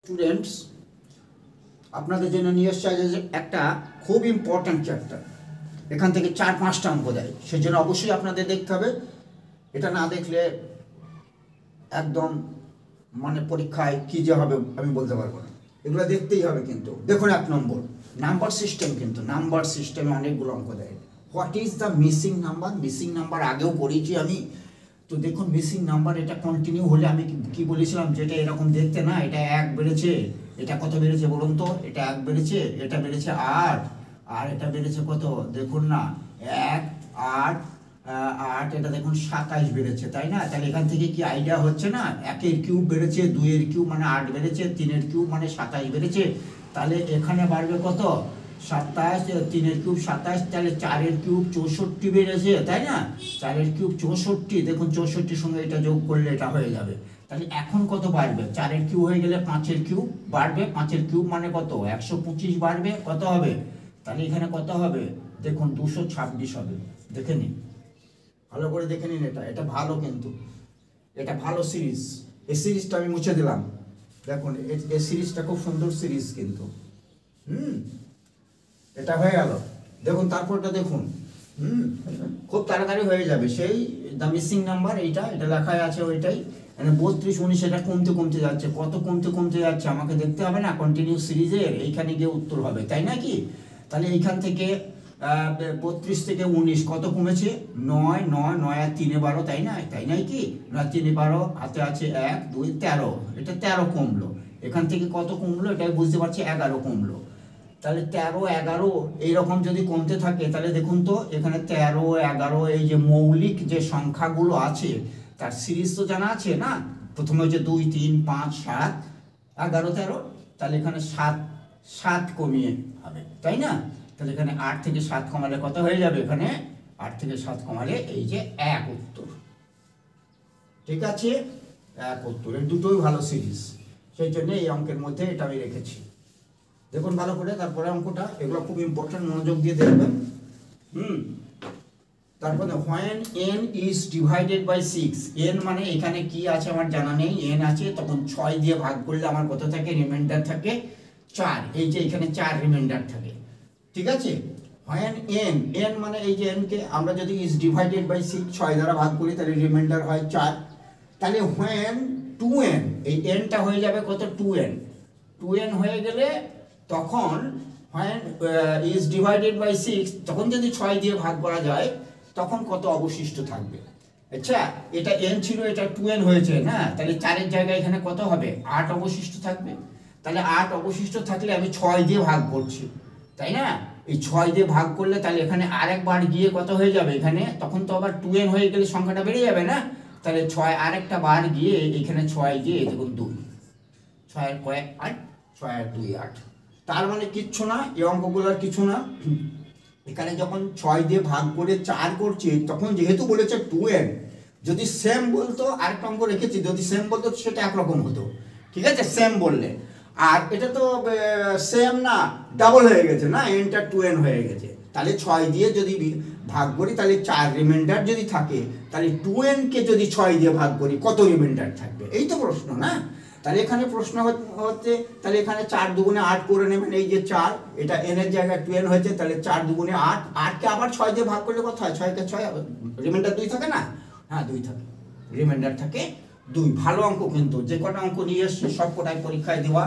Students আপনাদের জন্য নিয়ে এসছে একটা খুব ইম্পর্ট্যান্ট চ্যাপ্টার। এখান থেকে 4-5টা অঙ্ক দেয়, সেজন্য অবশ্যই আপনাদের দেখতে হবে। এটা না দেখলে একদম মানে পরীক্ষায় কী যে হবে আমি বলতে পারবো না। এগুলো দেখতেই হবে। কিন্তু দেখুন, 1 নম্বর নাম্বার সিস্টেম। কিন্তু নাম্বার সিস্টেমে অনেকগুলো অঙ্ক দেয়। What is the missing number? Missing number আগেও পড়েছি আমি। তো দেখুন, মিসিং নাম্বার এটা কন্টিনিউ হলে আমি কি বলেছিলাম, যেটা এরকম দেখতে না, এটা 1 বেড়েছে, এটা কত বেড়েছে বলুন তো? এটা 1 বেড়েছে, এটা বেড়েছে 8, আর এটা বেড়েছে কত দেখুন না, 1 8 8, এটা দেখুন 27 বেড়েছে, তাই না? তাহলে এখান থেকে কি আইডিয়া হচ্ছে না, 1-এর কিউব বেড়েছে, 2-এর কিউব মানে 8 বেড়েছে, 3-এর কিউব মানে 27 বেড়েছে। তাহলে এখানে বাড়বে কত? 27, 3-এর কিউব 27, তাহলে 4-এর কিউব 64 বেড়েছে, তাই না? 4-এর কিউব 64, দেখুন 64-র সঙ্গে এটা যোগ করলে এটা হয়ে যাবে। তাহলে এখন কত বাড়বে? 4-এর কিউব হয়ে গেলে 5-এর কিউব বাড়বে, 5-এর কিউব মানে কত? 125 বাড়বে, কত হবে? তাহলে এখানে কত হবে দেখুন, 226 হবে। দেখে নিন, ভালো করে দেখে নিন। এটা ভালো, কিন্তু এটা ভালো সিরিজ। এই সিরিজটা আমি মুছে দিলাম। দেখুন, এই সিরিজটা খুব সুন্দর সিরিজ কিন্তু। এটা হয়ে গেল। দেখুন তারপরটা দেখুন, খুব তাড়াতাড়ি হয়ে যাবে। সেই দ্য মিসিং নাম্বার, এটা লেখাই আছে ওইটাই। মানে 32, 19 এটা কমতে যাচ্ছে। কত কমতে যাচ্ছে আমাকে দেখতে হবে না? কন্টিনিউ সিরিজের এইখানে গিয়ে উত্তর হবে, তাই না কি? তাহলে এইখান থেকে 32 থেকে 19 কত কমেছে? 9 9 9 আর 3 12, তাই না? তাই নাই কি? 9 3 12, হাতে আছে 1 2 13, এটা 13 কমলো। এখান থেকে কত কমলো এটাই বুঝতে পারছি, 11 কমলো। তাহলে 13 11 এইরকম যদি কমতে থাকে, তাহলে দেখুন তো এখানে 13 11 এই যে মৌলিক যে সংখ্যাগুলো আছে তার সিরিজ তো জানা আছে না? প্রথমে হচ্ছে 2 3 5 7 11 13, তাহলে এখানে 7 কমিয়ে হবে, তাই না? তাহলে এখানে 8 থেকে 7 কমালে কত হয়ে যাবে? এখানে 8 থেকে 7 কমালে এই যে 1 উত্তর। ঠিক আছে, 1 উত্তর। এই দুটোই ভালো সিরিজ, সেই জন্য এই অঙ্কের মধ্যে এটা আমি রেখেছি। দেখুন ভালো করে তারপরে অঙ্কটা, এগুলো খুব ইম্পর্টেন্ট, মনোযোগ দিয়ে দেখবেন। তারপরে when n is divided by 6, n মানে এখানে কি আছে আমার জানা নেই, n আছে, তখন 6 দিয়ে ভাগ করলে আমার কত থাকে? রিমাইন্ডার থাকে 4। এই যে এখানে 4 রিমাইন্ডার থাকে, ঠিক আছে? when n মানে এই যে n কে আমরা যদি is divided by 6 6 দ্বারা ভাগ করি, তাহলে রিমাইন্ডার হয় 4। তাহলে when 2n, এই n টা হয়ে যাবে কত? 2n হয়ে গেলে তখন when is divided by 6, তখন যদি 6 দিয়ে ভাগ করা যায় তখন কত অবশিষ্ট থাকবে? আচ্ছা, এটা n ছিল, এটা 2n হয়েছে না? তাহলে 4-এর জায়গায় এখানে কত হবে? 8 অবশিষ্ট থাকবে। তাহলে 8 অবশিষ্ট থাকলে আমি 6 দিয়ে ভাগ করছি, তাই না? এই 6 দিয়ে ভাগ করলে তাহলে এখানে আরেকবার গিয়ে কত হয়ে যাবে? এখানে তখন তো আবার 2n হয়ে গেলে সংখ্যাটা বেড়ে যাবে না? তাহলে 6 আরেকটা বার গিয়ে এখানে 6 গিয়ে দেখুন 2, 6 এর কয়েক 8, 6 আর 2 8। তার মানে কিচ্ছু না, এই অঙ্কগুলোর কিছু না। এখানে যখন 6 দিয়ে ভাগ করে 4 করছি, তখন যেহেতু বলেছে 2n, যদি সেম বলতো, আরেকটা অঙ্ক রেখেছি, যদি সেম বলতো সেটা একরকম হতো, ঠিক আছে? সেম বললে, আর এটা তো সেম না, ডাবল হয়ে গেছে না, nটা 2n হয়ে গেছে। তাহলে 6 দিয়ে যদি ভাগ করি, তাহলে 4 রিমাইন্ডার যদি থাকে, তাহলে 2n কে যদি 6 দিয়ে ভাগ করি কত রিমাইন্ডার থাকবে? এই তো প্রশ্ন না? তাহলে এখানে প্রশ্ন হচ্ছে, তাহলে এখানে 4 দুগুণে 8 করে নেবেন। এই যে 4, এটা n এর জায়গায় 2n হয়েছে, তাহলে 4 দুগুণে 8, 8 কে আবার 6 দিয়ে ভাগ করলে কত হয়? 6 কে 6, রিমাইন্ডার 2 থাকে না? হ্যাঁ 2 থাকে, রিমাইন্ডার থাকে 2। ভালো অঙ্ক কিন্তু, যে কটা অঙ্ক নিয়ে এসছে সব কটাই পরীক্ষায় দেওয়া,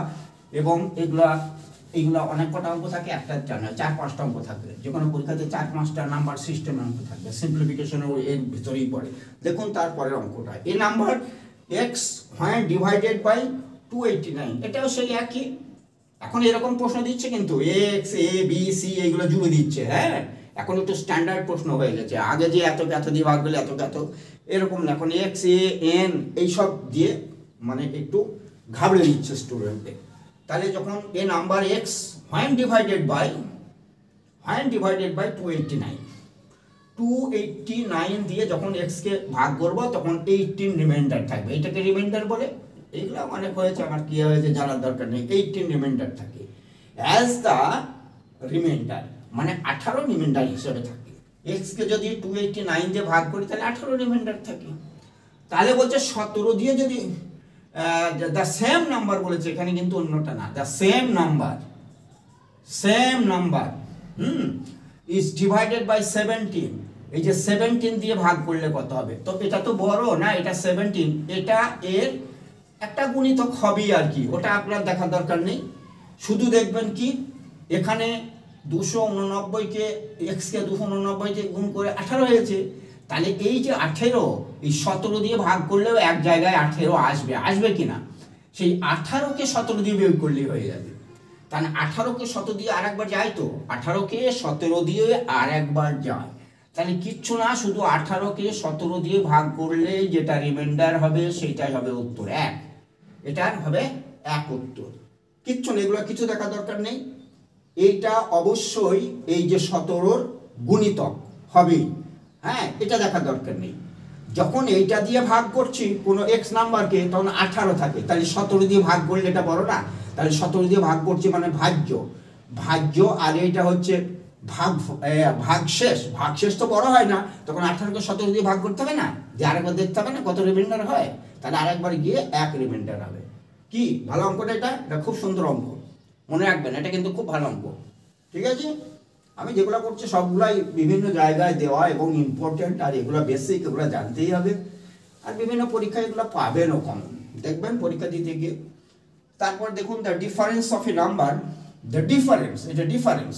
এবং এগুলা অনেক কটা অঙ্ক থাকে, একটা জানা 4-5টা অঙ্ক থাকবে। যে কোনো পরীক্ষাতে 4-5টা নাম্বার সিস্টেম অঙ্ক থাকবে, সিম্পলিফিকেশনের এর ভিতরেই পড়ে। দেখুন তারপরের অঙ্কটা, এ number x when divided by 289, এটাও সেই একই। এখন এরকম প্রশ্ন দিচ্ছে কিন্তু, x a b c এগুলো জুড়ে দিচ্ছে। হ্যাঁ, এখন একটু স্ট্যান্ডার্ড প্রশ্ন হয়ে গেছে। আগে যে এত দিয়ে ভাগ করলে এত, এরকম না, এখন x a n এইসব দিয়ে মানে একটু ঘাবড়ে দিচ্ছে স্টুডেন্টদের। তাহলে যখন এ number x when divided by 289 দিয়ে যখন x কে ভাগ করব, তখন 18 রিমাইন্ডার থাকবে। এটাকে রিমাইন্ডার বলে। এইগুলো অনেক হয়েছে, আমার কি হয়েছে জানার দরকার নেই। 18 রিমাইন্ডার থাকে অ্যাজ দ্য রিমাইন্ডার, মানে 18 রিমাইন্ডার হিসেবে থাকে। x কে যদি 289 দিয়ে ভাগ করি, তাহলে 18 রিমাইন্ডার থাকে। তাহলে বলছে 17 দিয়ে যদি দ্য সেম নাম্বার বলেছে, এখানে কিন্তু অন্যটা না, the same number is divided by 17। এই যে 17 দিয়ে ভাগ করলে কত হবে? তো এটা তো বড় না, এটা 17, এটা এর একটা গুণিতক হবেই আর কি, ওটা আপনার দেখার দরকার নেই। শুধু দেখবেন কি এখানে 289কে এক্সকে 289 দিয়ে গুণ করে 18 হয়েছে, তাহলে এই যে 18 এই 17 দিয়ে ভাগ করলেও এক জায়গায় 18 আসবে কিনা, সেই 18কে 17 দিয়ে বিয়োগ করলেই হয়ে যাবে। তাহলে 18কে 17 দিয়ে আরেকবার যায়, তো 18কে 17 দিয়ে আরেকবার যায়, তাহলে কিচ্ছু না, শুধু 18কে 17 দিয়ে ভাগ করলে যেটা রিমাইন্ডার হবে সেটাই হবে উত্তর 1, এটার হবে 1 উত্তর। কিচ্ছু নেই, এগুলো কিছু দেখার দরকার নেই। এইটা অবশ্যই এই যে 17র গুণিতক হবে, হ্যাঁ, এটা দেখার দরকার নেই। যখন এইটা দিয়ে ভাগ করছি কোনো এক্স নাম্বারকে তখন 18 থাকে, তাহলে 17 দিয়ে ভাগ করলে এটা বড় না, তাহলে 17 দিয়ে ভাগ করছি মানে ভাজ্য, আর এইটা হচ্ছে ভাগশেষ তো বড় হয় না, তখন 18কে 17 দিয়ে ভাগ করতে হবে না, যে আরেকবার দেখতে হবে না কত রিমাইন্ডার হয়, তাহলে আরেকবার গিয়ে 1 রিমাইন্ডার হবে। কি ভালো অঙ্কটা, এটা খুব সুন্দর অঙ্ক, মনে রাখবেন, এটা কিন্তু খুব ভালো অঙ্ক। ঠিক আছে, আমি যেগুলো করছি সবগুলাই বিভিন্ন জায়গায় দেওয়া এবং ইম্পর্টেন্ট, আর এগুলো বেসিক, এগুলো জানতেই হবে, আর বিভিন্ন পরীক্ষায় এগুলো পাবেনও কমন, দেখবেন পরীক্ষা দিতে গিয়ে। তারপর দেখুন the difference of a number, the difference, এটা ডিফারেন্স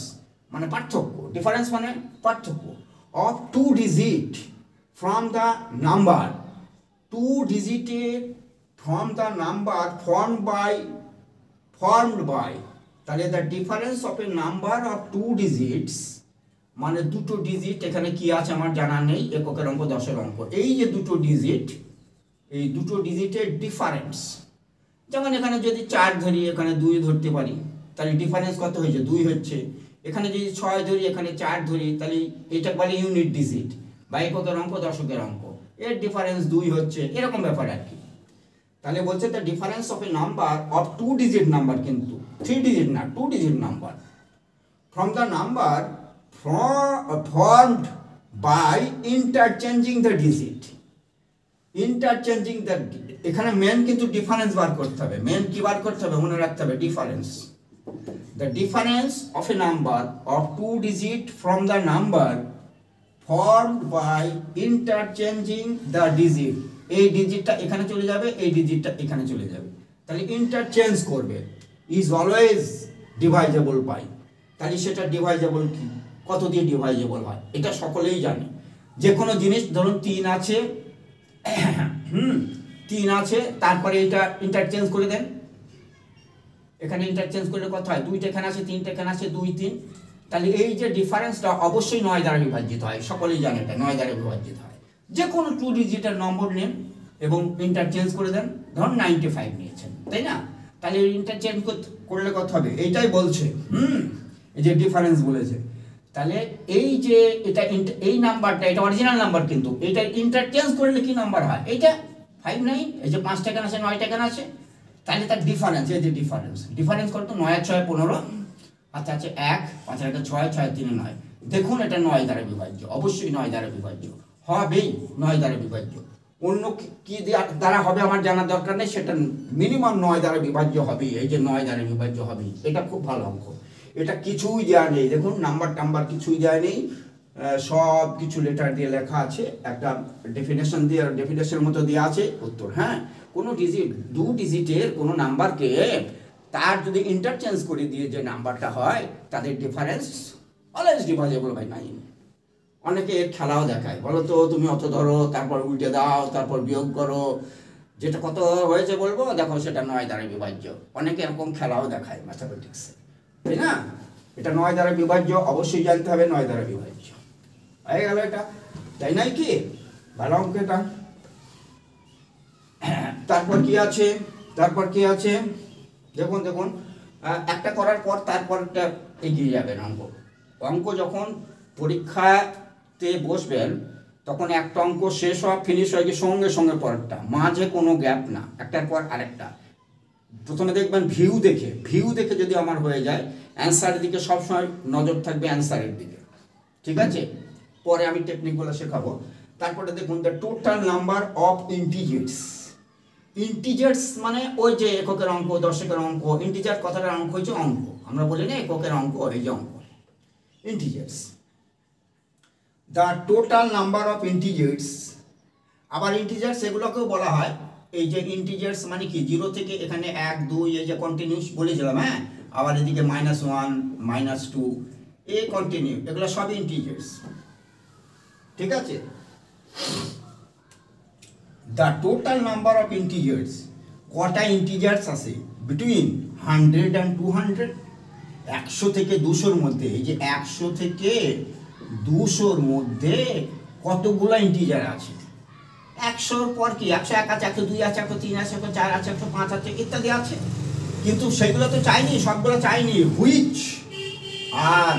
মানে পার্থক্য, ডিফারেন্স মানে পার্থক্য of 2 digit from the number, 2 ডিজিটের from the number formed by, তাহলে the difference of a number of 2 digits মানে দুটো ডিজিট, এখানে কি আছে আমার জানা নেই, এককের অঙ্ক 10-এর অঙ্ক, এই যে দুটো ডিজিট, এই দুটো ডিজিটের ডিফারেন্স, যেমন এখানে যদি 4 ধরি এখানে 2 ধরতে পারি, তাহলে ডিফারেন্স কত হয়েছে? 2 হচ্ছে। এখানে যদি 6 ধরি এখানে 4 ধরি, তাহলে এটা বলে ইউনিট ডিজিট বা এককের অঙ্ক 10-এর অঙ্ক, এর ডিফারেন্স 2 হচ্ছে, এরকম ব্যাপার আর কি। তাহলে বলছে the difference of a number of 2 digit number, কিন্তু 3 ডিজিট না, 2 digit number, from the number formed by interchanging the digit, এখানে মেন কিন্তু ডিফারেন্স বার করতে হবে, মেন কি বার করতে হবে মনে রাখতে হবে, difference, the difference of a number of 2 digit from the number formed by interchanging the digit, এই ডিজিটটা এখানে চলে যাবে, এই ডিজিটটা এখানে চলে যাবে, তাহলে ইন্টারচেঞ্জ করবে, ইজ অলওয়েজ ডিভাইজেবল বাই, তাহলে সেটা ডিভাইজেবল কি, কত দিয়ে ডিভাইজেবল হয় এটা সকলেই জানে। যে কোনো জিনিস ধরুন 3 আছে, 3 আছে, তারপরে এটা ইন্টারচেঞ্জ করে দেন, এখানে ইন্টারচেঞ্জ করলে কত হয়, 2টা এখানে আছে, 3টা এখানে আছে, 2 3, তাহলে এই যে ডিফারেন্সটা অবশ্যই 9 দ্বারা বিভাজিত হয়, সকলেই জানে এটা 9 দ্বারা বিভাজিত হয়। যে কোনো 2 ডিজিটের নম্বর নেন এবং ইন্টারচেঞ্জ করে দেন, ধরুন 95 নিয়েছেন, তাই না, তাহলে ইন্টারচেঞ্জ করলে কত হবে, এইটাই বলছে, এই যে ডিফারেন্স বলেছে, তাহলে এই যে এটা এই নাম্বারটা, এটা অরিজিনাল নাম্বার, কিন্তু এটা ইন্টারচেঞ্জ করলে কি নাম্বার হয়, এইটা 59, এই যে 5টা এখানে আছে, 9টা এখানে আছে, তাহলে তার ডিফারেন্স, এই যে ডিফারেন্স কত, 9 আর 6 15, আচ্ছা আছে 1, 5 আর 6 6 আর 3 9, দেখুন এটা 9 দ্বারা বিভাজ্য, অবশ্যই 9 দ্বারা বিভাজ্য হবেই, 9 দ্বারা বিভাজ্য, অন্য কি দ্বারা হবে আমার জানার দরকার নেই, সেটা মিনিমাম 9 দ্বারা বিভাজ্য হবেই, এই যে 9 দ্বারা বিভাজ্য হবেই, এটা খুব ভালো অঙ্ক, এটা কিছুই দেওয়া নেই, দেখুন নাম্বার কিছুই দেওয়া নেই, সব কিছু লেটার দিয়ে লেখা আছে, একটা ডেফিনেশন দিয়ে, ডেফিনেশনের মতো দেওয়া আছে উত্তর। হ্যাঁ, কোনো ডিজিট, 2 ডিজিটের কোনো নাম্বারকে তার যদি ইন্টারচেঞ্জ করে দিয়ে যে নাম্বারটা হয়, তাদের ডিফারেন্স অলওয়েজ ডিভাইজেবল বাই 9। অনেকে এর খেলাও দেখায়, বলো তো তুমি অত ধরো, তারপর উল্টে দাও, তারপর বিয়োগ করো, যেটা কত হয়েছে বলবো, দেখো সেটা 9 দ্বারা বিভাজ্য, অনেকে এরকম খেলাও দেখায় ম্যাথামেটিক্সে, তাই না, এটা 9 দ্বারা বিভাজ্য, অবশ্যই জানতে হবে 9 দ্বারা বিভাজ্য, হয়ে গেল এটা, তাই নাই কি, ভালো অঙ্ক এটা। তারপর কি আছে, দেখুন একটা করার পর তারপরটা এগিয়ে যাবেন। অঙ্ক যখন পরীক্ষাতে বসবেন তখন একটা অঙ্ক শেষ হওয়া ফিনিশ হয়ে গিয়ে সঙ্গে সঙ্গে পরেরটা, মাঝে কোনো গ্যাপ না, একটার পর আরেকটা। প্রথমে দেখবেন ভিউ দেখে যদি আমার হয়ে যায়, অ্যান্সারের দিকে সবসময় নজর থাকবে, অ্যান্সারের দিকে, ঠিক আছে, পরে আমি টেকনিকগুলো শেখাবো। তারপরে দেখুন the total number of integers, integers মানে ওই যে এককের অঙ্ক, দশকের অঙ্ক। ইন্টিজার কথাটার অঙ্ক হচ্ছে অঙ্ক, আমরা বলি না এককের অঙ্ক, এই যে অঙ্ক integers. The total number of integers, আবার ইন্টিজার্স এগুলোকেও বলা হয় এই যে ইন্টিজার্স মানে কি, 0 থেকে এখানে 1 2 এই যে কন্টিনিউস বলেছিলাম, হ্যাঁ, আবার এদিকে -1 -2 এই কন্টিনিউ, এগুলো সবই ইন্টিজার্স, ঠিক আছে। The total number of integers, কটা ইন্টিজার্স আছে বিটুইন 100 and 200, 100 থেকে 200-র মধ্যে, এই যে 100 থেকে 200-র মধ্যে কতগুলো ইন্টিজার আছে। 100-র পর কি 101 আছে, 102 আছে, 103 আছে, 104 আছে, 105 আছে, ইত্যাদি আছে, কিন্তু সেগুলো তো চাইনি, সবগুলো চাইনি। হুইচ আর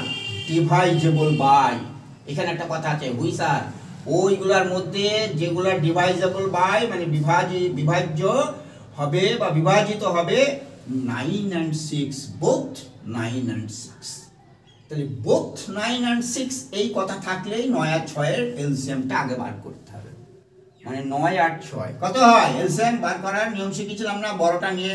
ডিভাইজেবল বাই, এখানে একটা কথা আছে হুইচ আর, ওইগুলোর মধ্যে যেগুলো ডিভাইজেবল বাই মানে বিভাজ্য হবে বা বিভাজিত হবে 9 and 6, বোথ 9 and 6। তাহলে বোথ 9 and 6 এই কথা থাকলেই 9 আর 6 এর এলসিএমটা আগে বার করতে হবে। মানে 9 আর 6 কত হয়, এলসিএম বার করার নিয়ম শিখেছিলাম না, বড়টা নিয়ে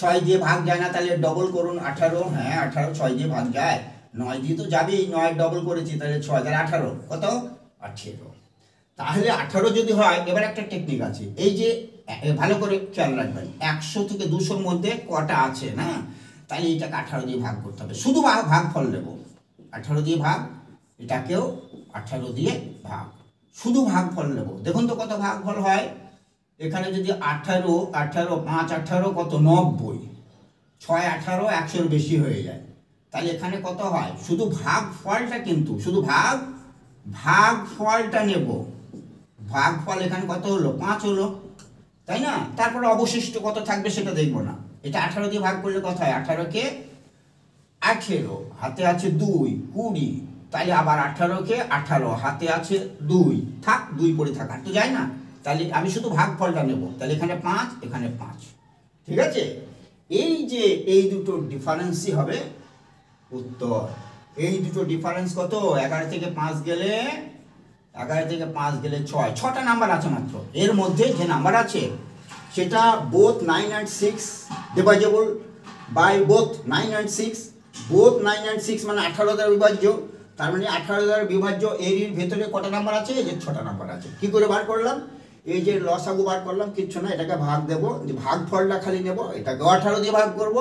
6 দিয়ে ভাগ যায় না, তাহলে ডবল করুন 18, হ্যাঁ 18 6 দিয়ে ভাগ যায়, 9 দিয়ে তো যাবেই, 9 ডবল করেছি তাহলে 6 তাহলে 18, কত 18। তাহলে 18 যদি হয়, এবার একটা টেকনিক আছে, এই যে ভালো করে খেয়াল রাখবেন, 100 থেকে 200-র মধ্যে কটা আছে না, তাহলে এটাকে 18 দিয়ে ভাগ করতে হবে, শুধু ভাগ ফল নেব, 18 দিয়ে ভাগ, এটাকেও 18 দিয়ে ভাগ, শুধু ভাগ ফল নেব। দেখুন তো কত ভাগ ফল হয়, এখানে যদি 18 18 5 18 কত 90, 6 18 100-র বেশি হয়ে যায়, তাহলে এখানে কত হয়, শুধু ভাগ ফলটা, কিন্তু শুধু ভাগ ফলটা নেব, ভাগ ফল এখানে কত হলো 5 হলো, তাই না, তারপরে অবশিষ্ট কত থাকবে সেটা দেখবো না, এটা 18 দিয়ে ভাগ করলে কত হয়, 18 কে 18, হাতে আছে 2 20, তাহলে আবার 18 কে 18, হাতে আছে 2, থাক 2 পড়ে থাক, আর তো যায় না, তাহলে আমি শুধু ভাগ ফলটা নেব, তাহলে এখানে 5 এখানে 5, ঠিক আছে। এই যে এই দুটো ডিফারেন্সই হবে উত্তর। এই দুটো ডিফারেন্স কত, 11 থেকে 5 গেলে 6, 6টা নাম্বার আছে মাত্র, এর মধ্যে যে নাম্বার আছে সেটা both 9 and 6 divisible by both 9 and 6, both 9 and 6 মানে 18 দ্বারা বিভাজ্য, তার মানে 18 দ্বারা বিভাজ্য এর ভেতরে কটা নাম্বার আছে, এই যে 6টা নাম্বার আছে। কি করে বার করলাম, এই যে লসাগু বার করলাম, কিচ্ছু না, এটাকে ভাগ দেবো, যে ভাগ ফলটা খালি নেব, এটাকে 18 দিয়ে ভাগ করব,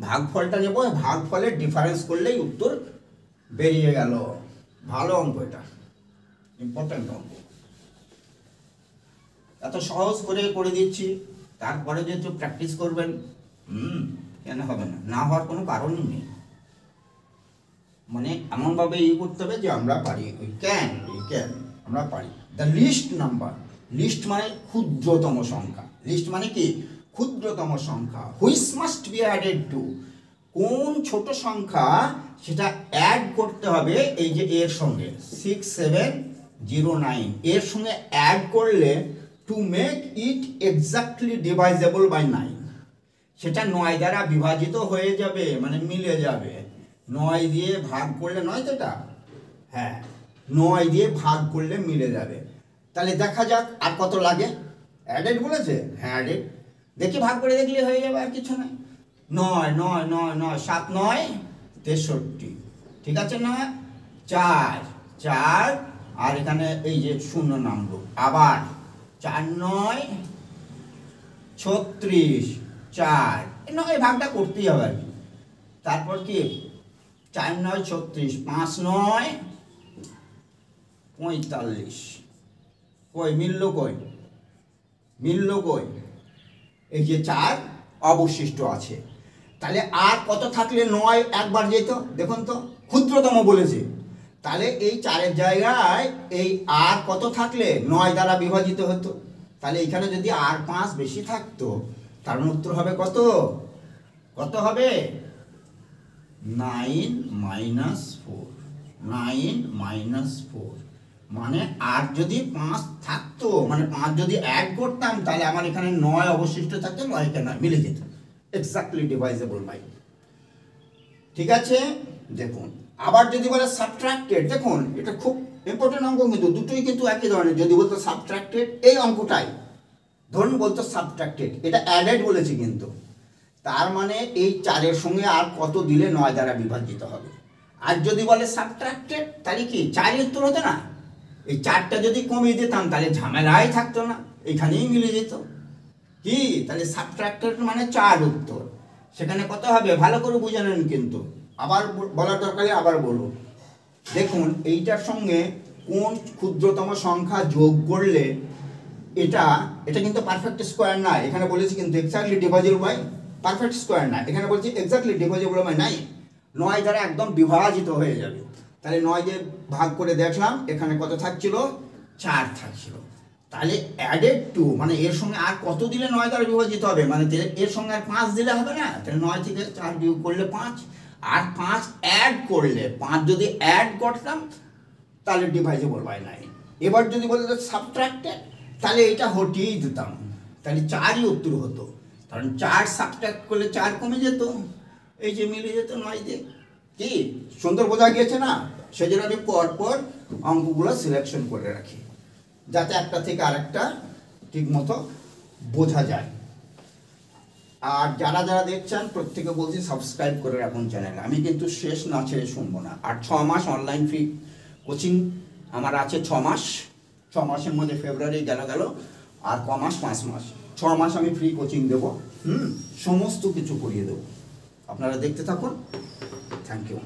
ভাগ ফলটা নেব, ভাগ ফলের ডিফারেন্স করলেই উত্তর বেরিয়ে গেল। ভালো অঙ্ক, এটা ইম্পর্টেন্ট অঙ্ক, এত সহজ করে দিচ্ছি, তারপরে যেহেতু প্র্যাকটিস করবেন, কেন হবে না, না হওয়ার কোনো কারণই নেই, মানে এমনভাবে করতে হবে যে আমরা পারি, উই ক্যান আমরা পারি। দ্য লিস্ট নাম্বার, লিস্ট মানে ক্ষুদ্রতম সংখ্যা, লিস্ট মানে কি ক্ষুদ্রতম সংখ্যা, which must be added to, কোন ছোট সংখ্যা সেটা অ্যাড করতে হবে এই যে এর সঙ্গে 6709, এর সঙ্গে অ্যাড করলে to make it exactly divisible by 9, সেটা 9 দ্বারা বিভাজিত হয়ে যাবে, মানে মিলে যাবে, 9 দিয়ে ভাগ করলে, 9 তো এটা, হ্যাঁ 9 দিয়ে ভাগ করলে মিলে যাবে। তাহলে দেখা যাক আর কত লাগে, অ্যাডেড বলেছে, হ্যাঁ অ্যাডেড, দেখি ভাগ করে দেখলে হয়ে যাবে, আর কিছু নাই, 9 9 9 9 7 9 63, ঠিক আছে না, 4 4 আর এখানে এই যে 0 নামলো, আবার 4 9 36, 4 9 ভাগটা করতেই হবে আর কি, তারপর কি 4 9 36, 5 9 45, কই মিলল কই, এই যে 4 অবশিষ্ট আছে, তাহলে আর কত থাকলে 9 একবার যেত, দেখুন তো ক্ষুদ্রতম বলেছে, তাহলে এই 4-এর জায়গায় এই আর কত থাকলে 9 দ্বারা বিভাজিত হতো, তাহলে এখানে যদি আর 5 বেশি থাকতো, তার উত্তর হবে কত হবে 9 -4, 9 -4, মানে আর যদি 5 থাকতো, মানে 5 যদি অ্যাড করতাম, তাহলে আমার এখানে 9 অবশিষ্ট থাকতো, 9 কে 9 মিলে যেত, এক্স্যাক্টলি ডিভাইজেবল বাই, ঠিক আছে। দেখুন আবার যদি বলে সাবট্রাক্টেড, দেখুন এটা খুব ইম্পর্টেন্ট অঙ্ক, কিন্তু দুটোই কিন্তু একই ধরনের, যদি বলতো সাবট্রাক্টেড, এই অঙ্কটাই ধরুন বলতো সাবট্রাক্টেড, এটা অ্যাডেড বলেছি কিন্তু, তার মানে এই 4-এর সঙ্গে আর কত দিলে 9 দ্বারা বিভাজিত হবে। আর যদি বলে সাবট্রাক্টেড তাহলে কি 4-ই উত্তর হতো না? এই 4টা যদি কমিয়ে দিতাম তাহলে ঝামেলাই থাকতো না, এখানেই মিলে যেত। কি তাহলে সাবট্রাক্টেড মানে 4 উত্তর। সেখানে কত হবে ভালো করে বুঝে নেন, কিন্তু আবার বলার দরকারে আবার বলুন। দেখুন এইটার সঙ্গে কোন ক্ষুদ্রতম সংখ্যা যোগ করলে এটা কিন্তু পারফেক্ট স্কোয়ার না, এখানে বলেছি কিন্তু exactly divisible by perfect square না, এখানে বলছি এক্স্যাক্টলি ডিভাইজেবল বাই 9 দ্বারা একদম বিভাজিত হয়ে যাবে। তাহলে 9 দিয়ে ভাগ করে দেখলাম এখানে কত থাকছিল, 4 থাকছিল। তাহলে অ্যাডেড টু মানে এর সঙ্গে আর কত দিলে 9 দ্বারা বিভাজিত হবে, মানে এর সঙ্গে আর 5 দিলে হবে না, তাহলে 9 থেকে 4 বিয়োগ করলে 5, আর 5 অ্যাড করলে 5 যদি অ্যাড করতাম তাহলে ডিভাইজেবল বাই 9। এবার যদি বলতো সাবট্রাক্টেড তাহলে এটা হটিয়েই দিতাম, তাহলে 4ই উত্তর হতো, কারণ 4 সাবট্রাক্ট করলে 4 কমে যেত, এই যে মিলে যেত 9 দিয়ে। কি সুন্দর বোঝা গিয়েছে না? সেই জন্য আমি পরপর অঙ্কগুলো সিলেকশন করে রাখি যাতে একটা থেকে আরেকটা ঠিক মতো বোঝা যায়। আর যারা যারা দেখছেন প্রত্যেকে বলছি সাবস্ক্রাইব করে রাখুন চ্যানেলে, আমি কিন্তু শেষ না ছেড়ে শুনবো না। আর 6 মাস অনলাইন ফ্রি কোচিং আমার আছে, 6 মাস, 6 মাসের মধ্যে ফেব্রুয়ারি গেল, আর ক মাস, 5 মাস, 6 মাস আমি ফ্রি কোচিং দেবো, সমস্ত কিছু করিয়ে দেবো। আপনারা দেখতে থাকুন। Thank you.